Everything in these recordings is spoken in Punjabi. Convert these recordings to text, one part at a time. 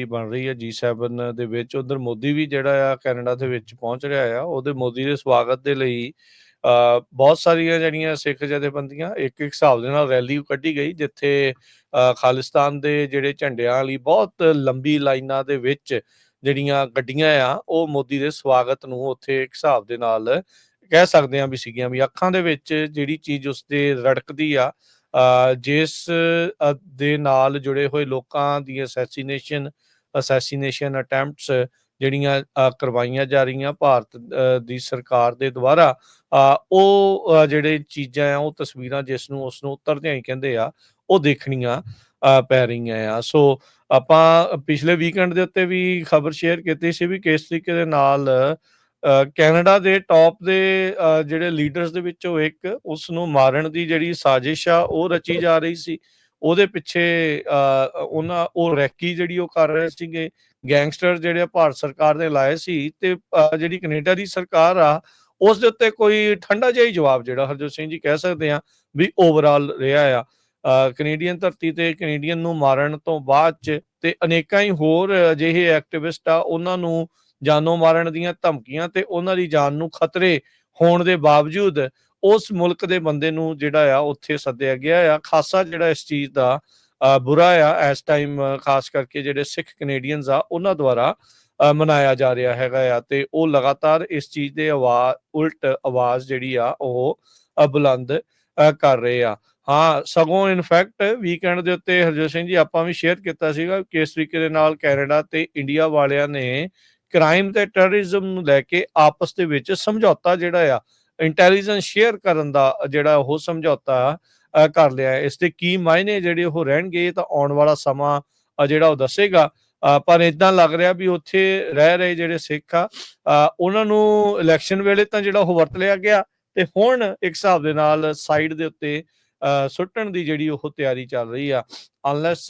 ਬਣ ਰਹੀ ਹੈ G7 ਦੇ ਵਿੱਚ। ਉਧਰ ਮੋਦੀ ਵੀ ਜਿਹੜਾ ਆ ਕੈਨੇਡਾ ਦੇ ਵਿੱਚ ਪਹੁੰਚ ਰਿਹਾ ਆ। ਉਹਦੇ ਮੋਦੀ ਦੇ ਸਵਾਗਤ ਦੇ ਲਈ ਬਹੁਤ ਸਾਰੀਆਂ ਜਿਹੜੀਆਂ ਸਿੱਖ ਜਥੇਬੰਦੀਆਂ ਇੱਕ ਹਿਸਾਬ ਦੇ ਨਾਲ ਰੈਲੀ ਕੱਢੀ ਗਈ, ਜਿੱਥੇ ਖਾਲਿਸਤਾਨ ਦੇ ਜਿਹੜੇ ਝੰਡਿਆਂ ਲਈ ਬਹੁਤ ਲੰਬੀ ਲਾਈਨਾਂ ਦੇ ਵਿੱਚ ਜਿਹੜੀਆਂ ਗੱਡੀਆਂ ਆ ਉਹ ਮੋਦੀ ਦੇ ਸਵਾਗਤ ਨੂੰ ਉੱਥੇ ਇੱਕ ਹਿਸਾਬ ਦੇ ਨਾਲ ਕਹਿ ਸਕਦੇ ਹਾਂ ਵੀ ਸੀਗੀਆਂ। ਵੀ ਅੱਖਾਂ ਦੇ ਵਿੱਚ ਜਿਹੜੀ ਚੀਜ਼ ਉਸਦੇ ਰੜਕਦੀ ਆ, ਜਿਸ ਦੇ ਨਾਲ ਜੁੜੇ ਹੋਏ ਲੋਕਾਂ ਦੀ ਅਸੈਸੀਨੇਸ਼ਨ ਅਟੈਂਪਟਸ ਜਿਹੜੀਆਂ ਕਰਵਾਈਆਂ ਜਾ ਰਹੀਆਂ ਭਾਰਤ ਦੀ ਸਰਕਾਰ ਦੇ ਦੁਆਰਾ, ਉਹ ਜਿਹੜੇ ਚੀਜ਼ਾਂ ਆ, ਉਹ ਤਸਵੀਰਾਂ ਜਿਸ ਨੂੰ ਉਸ ਨੂੰ ਉਤਰਦਿਆਂ ਹੀ ਕਹਿੰਦੇ ਆ, ਉਹ ਦੇਖਣੀਆਂ ਪੈ ਰਹੀਆਂ ਆ। ਸੋ ਆਪਾਂ ਪਿਛਲੇ ਵੀਕਐਂਡ ਦੇ ਉੱਤੇ ਵੀ ਖਬਰ ਸ਼ੇਅਰ ਕੀਤੀ ਸੀ ਵੀ ਕਿਸ ਤਰੀਕੇ ਦੇ ਨਾਲ ਕੈਨੇਡਾ ਦੇ ਟੌਪ ਦੇ ਜਿਹੜੇ ਲੀਡਰਸ ਦੇ ਵਿੱਚੋਂ ਇੱਕ ਉਸ ਨੂੰ ਮਾਰਨ ਦੀ ਜਿਹੜੀ ਸਾਜ਼ਿਸ਼ ਆ ਉਹ ਰਚੀ ਜਾ ਰਹੀ ਸੀ। ਉਹਦੇ ਪਿੱਛੇ ਉਹ ਰੈਕੀ ਜਿਹੜੀ ਉਹ ਕਰ ਰਹੇ ਸੀਗੇ, ਗੈਂਗਸਟਰ ਜਿਹੜੇ ਭਾਰਤ ਸਰਕਾਰ ਨੇ ਲਾਏ ਸੀ, ਤੇ ਜਿਹੜੀ ਕੈਨੇਡਾ ਦੀ ਸਰਕਾਰ ਆ ਉਸ ਦੇ ਉੱਤੇ ਕੋਈ ਠੰਡਾ ਜਿਹਾ ਹੀ ਜਵਾਬ ਜਿਹੜਾ ਹਰਜੋਤ ਸਿੰਘ ਜੀ ਕਹਿ ਸਕਦੇ ਆ ਵੀ ਓਵਰਆਲ ਰਿਹਾ ਆ। ਕੈਨੇਡੀਅਨ ਧਰਤੀ ਤੇ ਕੈਨੇਡੀਅਨ ਨੂੰ ਮਾਰਨ ਤੋਂ ਬਾਅਦ ਚ ਤੇ ਅਨੇਕਾਂ ਹੀ ਹੋਰ ਅਜਿਹੇ ਐਕਟਿਵਿਸਟ ਆ, ਉਹਨਾਂ ਨੂੰ ਜਾਨੋਂ ਮਾਰਨ ਦੀਆਂ ਧਮਕੀਆਂ ਤੇ ਉਹਨਾਂ ਦੀ ਜਾਨ ਨੂੰ ਖਤਰੇ ਹੋਣ ਦੇ ਬਾਵਜੂਦ ਉਸ ਮੁਲਕ ਦੇ ਬੰਦੇ ਨੂੰ ਜਿਹੜਾ ਆ ਉੱਥੇ ਸੱਦਿਆ ਗਿਆ ਆ। ਖਾਸਾ ਜਿਹੜਾ ਇਸ ਚੀਜ਼ ਦਾ ਬੁਰਾ ਆ ਇਸ ਟਾਈਮ, ਖਾਸ ਕਰਕੇ ਜਿਹੜੇ ਸਿੱਖ ਕੈਨੇਡੀਅਨਸ ਆ ਉਹਨਾਂ ਦੁਆਰਾ ਮਨਾਇਆ ਜਾ ਰਿਹਾ ਹੈਗਾ ਆ, ਤੇ ਉਹ ਲਗਾਤਾਰ ਇਸ ਚੀਜ਼ ਦੇ ਉਲਟ ਆਵਾਜ਼ ਜਿਹੜੀ ਆ ਉਹ ਬੁਲੰਦ ਕਰ ਰਹੇ ਆ। ਹਾਂ, ਸਗੋਂ ਇਨਫੈਕਟ ਵੀਕਐਂਡ ਦੇ ਉੱਤੇ ਹਰਜੋਤ ਸਿੰਘ ਜੀ ਆਪਾਂ ਵੀ ਸ਼ੇਅਰ ਕੀਤਾ ਸੀਗਾ ਕਿਸ ਤਰੀਕੇ ਦੇ ਨਾਲ ਕੈਨੇਡਾ ਤੇ ਇੰਡੀਆ ਵਾਲਿਆਂ ਨੇ ਕ੍ਰਾਈਮ ਤੇ ਟੈਰਰਿਜ਼ਮ ਨੂੰ ਲੈ ਕੇ ਆਪਸ ਦੇ ਵਿੱਚ ਸਮਝੌਤਾ ਜਿਹੜਾ ਆ, ਇੰਟੈਲੀਜੈਂਸ ਸ਼ੇਅਰ ਕਰਨ ਦਾ ਜਿਹੜਾ ਉਹ ਸਮਝੌਤਾ ਕਰ ਲਿਆ। ਇਸ ਦੇ ਕੀ ਮਾਇਨੇ ਜਿਹੜੇ ਉਹ ਰਹਿਣਗੇ ਤਾਂ ਆਉਣ ਵਾਲਾ ਸਮਾਂ ਜਿਹੜਾ ਉਹ ਦੱਸੇਗਾ। ਪਰ ਇਦਾਂ ਲੱਗ ਰਿਹਾ ਵੀ ਉੱਥੇ ਰਹਿ ਰਹੇ ਜਿਹੜੇ ਸਿੱਖ ਆ, ਉਹਨਾਂ ਨੂੰ ਇਲੈਕਸ਼ਨ ਵੇਲੇ ਤਾਂ ਜਿਹੜਾ ਉਹ ਵਰਤ ਲਿਆ ਗਿਆ, ਤੇ ਹੁਣ ਇੱਕ ਹਿਸਾਬ ਦੇ ਨਾਲ ਸਾਈਡ ਦੇ ਉੱਤੇ ਸੁੱਟਣ ਦੀ ਜਿਹੜੀ ਉਹ ਤਿਆਰੀ ਚੱਲ ਰਹੀ ਆ। ਅਨਲੈਸ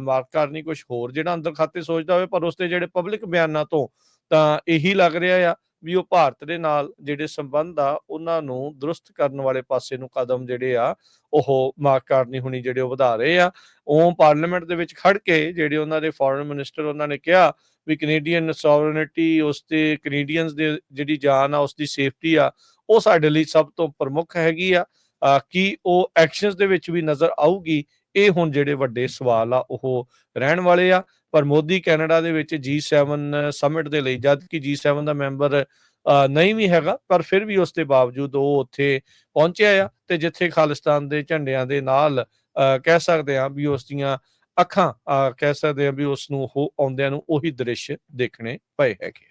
ਮਾਰਕ ਕਾਰਨੀ ਕੁਝ ਹੋਰ ਜਿਹੜਾ ਅੰਦਰ ਖਾਤੇ ਸੋਚਦਾ ਹੋਵੇ, ਪਰ ਉਸਦੇ ਜਿਹੜੇ ਪਬਲਿਕ ਬਿਆਨਾਂ ਤੋਂ ਤਾਂ ਇਹੀ ਲੱਗ ਰਿਹਾ ਆ ਵੀ ਉਹ ਭਾਰਤ ਦੇ ਨਾਲ ਜਿਹੜੇ ਸੰਬੰਧ ਆ ਉਹਨਾਂ ਨੂੰ ਦਰੁਸਤ ਕਰਨ ਵਾਲੇ ਪਾਸੇ ਨੂੰ ਕਦਮ ਜਿਹੜੇ ਆ ਉਹ ਮਾਰਕ ਕਾਰਨੀ ਹੁਣੀ ਜਿਹੜੇ ਉਹ ਵਧਾ ਰਹੇ ਆ। ਉਹ ਪਾਰਲੀਮੈਂਟ ਦੇ ਵਿੱਚ ਖੜ ਕੇ ਜਿਹੜੇ ਉਹਨਾਂ ਦੇ ਫੋਰਨ ਮਿਨਿਸਟਰ, ਉਹਨਾਂ ਨੇ ਕਿਹਾ ਵੀ ਕੈਨੇਡੀਅਨ ਸੋਵਰਨਿਟੀ, ਉਸ ਤੇ ਕੈਨੇਡੀਅਨਸ ਦੇ ਜਿਹੜੀ ਜਾਨ ਆ, ਉਸ ਦੀ ਸੇਫਟੀ ਆ, ਉਹ ਸਾਡੇ ਲਈ ਸਭ ਤੋਂ ਪ੍ਰਮੁੱਖ ਹੈਗੀ ਆ। ਕੀ ਉਹ ਐਕਸ਼ਨਸ ਦੇ ਵਿੱਚ ਵੀ ਨਜ਼ਰ ਆਊਗੀ, ਇਹ ਹੁਣ ਜਿਹੜੇ ਵੱਡੇ ਸਵਾਲ ਆ ਉਹ ਰਹਿਣ ਵਾਲੇ ਆ। ਪਰ ਮੋਦੀ ਕੈਨੇਡਾ ਦੇ ਵਿੱਚ G7 ਸਮਿਟ ਦੇ ਲਈ, ਜਦ ਕਿ G7 ਦਾ ਮੈਂਬਰ ਨਹੀਂ ਵੀ ਹੈਗਾ, ਪਰ ਫਿਰ ਵੀ ਉਸ ਦੇ ਬਾਵਜੂਦ ਉਹ ਉੱਥੇ ਪਹੁੰਚਿਆ ਆ, ਤੇ ਜਿੱਥੇ ਖਾਲਿਸਤਾਨ ਦੇ ਝੰਡਿਆਂ ਦੇ ਨਾਲ ਕਹਿ ਸਕਦੇ ਆ ਵੀ ਉਸ ਦੀਆਂ ਅੱਖਾਂ ਕਹਿ ਸਕਦੇ ਆ ਵੀ ਉਸ ਨੂੰ ਉਹ ਆਉਂਦਿਆਂ ਨੂੰ ਉਹੀ ਦ੍ਰਿਸ਼ ਦੇਖਣੇ ਪਏ ਹੈਗੇ।